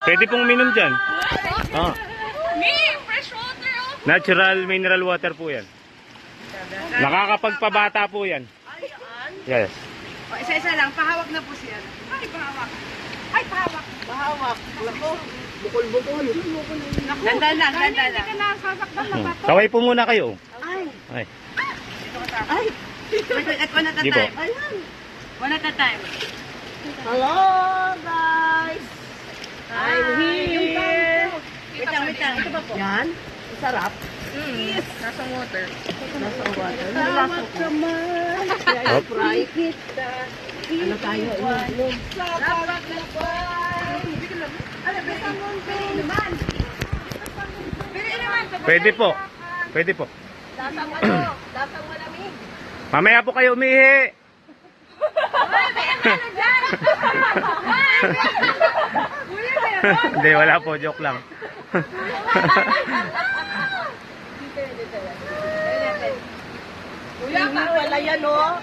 Pwede pong uminom dyan. Ah. Fresh water, oh. Natural mineral water po yan. Nakakapagpabata po yan. Yes. O, isa-isa lang. Pahawak na po siya. Ay, pahawak. Ay, pahawak. Pahawak. Lako. Bukol-bukol. Ganda lang, ganda lang. Hindi ka nasasaktan na ba to? Kaway po muna kayo. Ay. Ay. Ay. Wait, at one at a Di po. time. Ayan. One at a time. Hello, guys. I'm here. Wait lang. Ito ba po? Yan. Masarap. Yes. Nasa water. Nasa water. Salamat naman. Hop. Fry kita. Ano tayo? Salamat naman. Ano, basta mo naman. Bili naman. Pwede po. Pwede po. Lasang ano? Lasang malamig. Mamaya po kayo umihi. Hindi, wala po. Joke lang. Kuya, wala yan, oh.